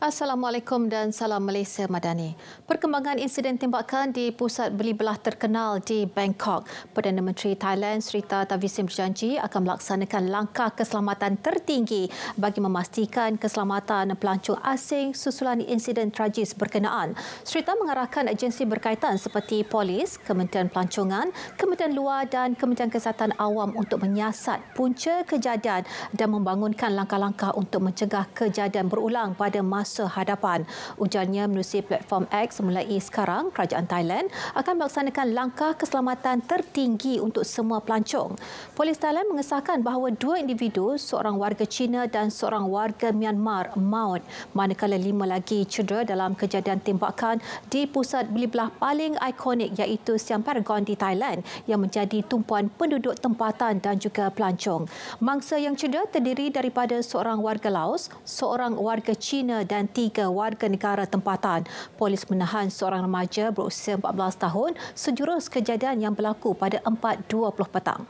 Assalamualaikum dan salam Malaysia Madani. Perkembangan insiden tembakan di pusat beli belah terkenal di Bangkok. Perdana Menteri Thailand Srettha Thavisin berjanji akan melaksanakan langkah keselamatan tertinggi bagi memastikan keselamatan pelancong asing susulan insiden tragis berkenaan. Srettha mengarahkan agensi berkaitan seperti polis, Kementerian Pelancongan, Kementerian Luar dan Kementerian Kesihatan Awam untuk menyiasat punca kejadian dan membangunkan langkah-langkah untuk mencegah kejadian berulang pada masa hadapan. Ujarnya menerusi platform X mulai sekarang, kerajaan Thailand akan melaksanakan langkah keselamatan tertinggi untuk semua pelancong. Polis Thailand mengesahkan bahawa 2 individu, seorang warga Cina dan seorang warga Myanmar maut, manakala 5 lagi cedera dalam kejadian tembakan di pusat beli belah paling ikonik iaitu Siam Paragon di Thailand yang menjadi tumpuan penduduk tempatan dan juga pelancong. Mangsa yang cedera terdiri daripada seorang warga Laos, seorang warga Cina dan 3 warga negara tempatan. Polis menahan seorang remaja berusia 14 tahun sejurus kejadian yang berlaku pada 4.20 petang.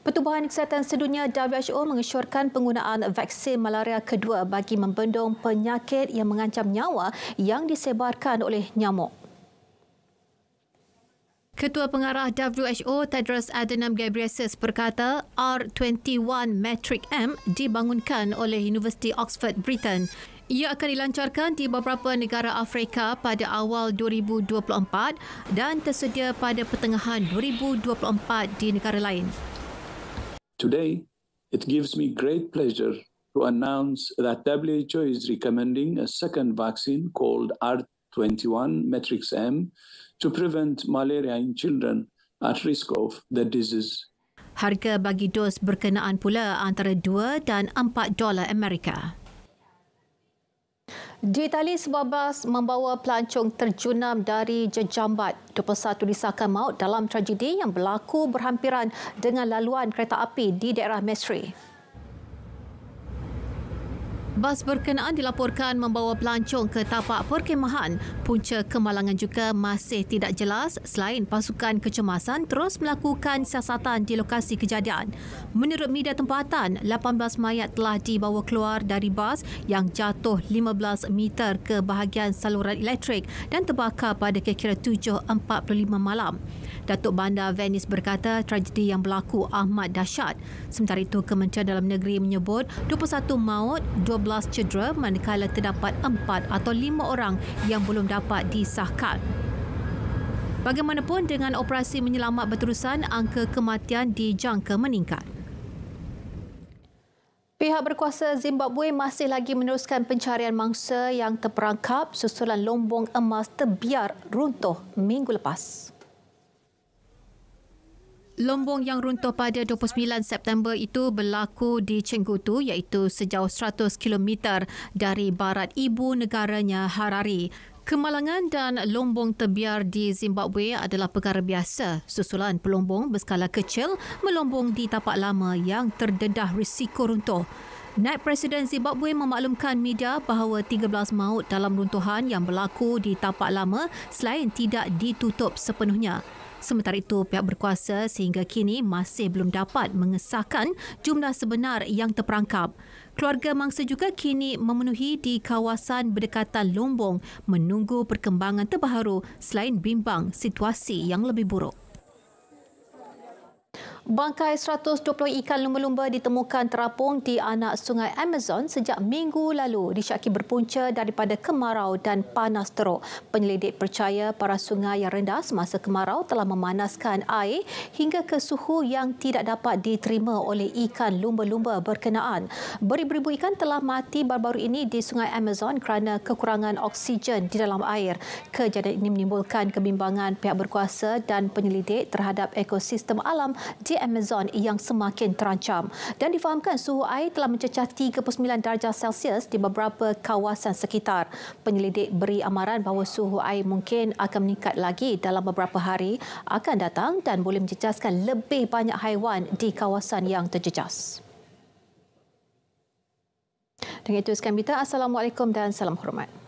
Pertubuhan Kesihatan Sedunia WHO mengesyorkan penggunaan vaksin malaria kedua bagi membendung penyakit yang mengancam nyawa yang disebarkan oleh nyamuk. Ketua Pengarah WHO Tedros Adhanom Ghebreyesus berkata R21 Matrix M dibangunkan oleh Universiti Oxford, Britain. Ia akan dilancarkan di beberapa negara Afrika pada awal 2024 dan tersedia pada pertengahan 2024 di negara lain. Today, it gives me great pleasure to announce that WHO is recommending a second vaccine called R21 Matrix M to prevent malaria in children at risk of the disease. Harga bagi dos berkenaan pula antara $2 dan $4 Amerika. Di Itali, sebuah bas membawa pelancong terjunam dari jejambat. 21 disahkan maut dalam tragedi yang berlaku berhampiran dengan laluan kereta api di daerah Mestre. Bas berkenaan dilaporkan membawa pelancong ke tapak perkhemahan. Punca kemalangan juga masih tidak jelas selain pasukan kecemasan terus melakukan siasatan di lokasi kejadian. Menurut media tempatan, 18 mayat telah dibawa keluar dari bas yang jatuh 15 meter ke bahagian saluran elektrik dan terbakar pada kira-kira 7.45 malam. Datuk Bandar Venice berkata tragedi yang berlaku amat dahsyat. Sementara itu, Kementerian Dalam Negeri menyebut 21 maut, 12 cedera manakala terdapat 4 atau 5 orang yang belum dapat disahkan. Bagaimanapun, dengan operasi menyelamat berterusan, angka kematian dijangka meningkat. Pihak berkuasa Zimbabwe masih lagi meneruskan pencarian mangsa yang terperangkap susulan lombong emas terbiar runtuh minggu lepas. Lombong yang runtuh pada 29 September itu berlaku di Cengkutu iaitu sejauh 100 km dari barat ibu negaranya Harare. Kemalangan dan lombong terbiar di Zimbabwe adalah perkara biasa. Susulan pelombong berskala kecil melombong di tapak lama yang terdedah risiko runtuh. Naib Presiden Zimbabwe memaklumkan media bahawa 13 maut dalam runtuhan yang berlaku di tapak lama selain tidak ditutup sepenuhnya. Sementara itu, pihak berkuasa sehingga kini masih belum dapat mengesahkan jumlah sebenar yang terperangkap. Keluarga mangsa juga kini memenuhi di kawasan berdekatan lombong menunggu perkembangan terbaru selain bimbang situasi yang lebih buruk. Bangkai 120 ikan lumba-lumba ditemukan terapung di anak sungai Amazon sejak minggu lalu disyaki berpunca daripada kemarau dan panas teruk. Penyelidik percaya paras sungai yang rendah semasa kemarau telah memanaskan air hingga ke suhu yang tidak dapat diterima oleh ikan lumba-lumba berkenaan. Beribu-ribu ikan telah mati baru-baru ini di sungai Amazon kerana kekurangan oksigen di dalam air. Kejadian ini menimbulkan kebimbangan pihak berkuasa dan penyelidik terhadap ekosistem alam di Amazon yang semakin terancam dan difahamkan suhu air telah mencecah 39 darjah Celsius di beberapa kawasan sekitar. Penyelidik beri amaran bahawa suhu air mungkin akan meningkat lagi dalam beberapa hari akan datang dan boleh menjejaskan lebih banyak haiwan di kawasan yang terjejas. Dengan itu sekian berita. Assalamualaikum dan salam hormat.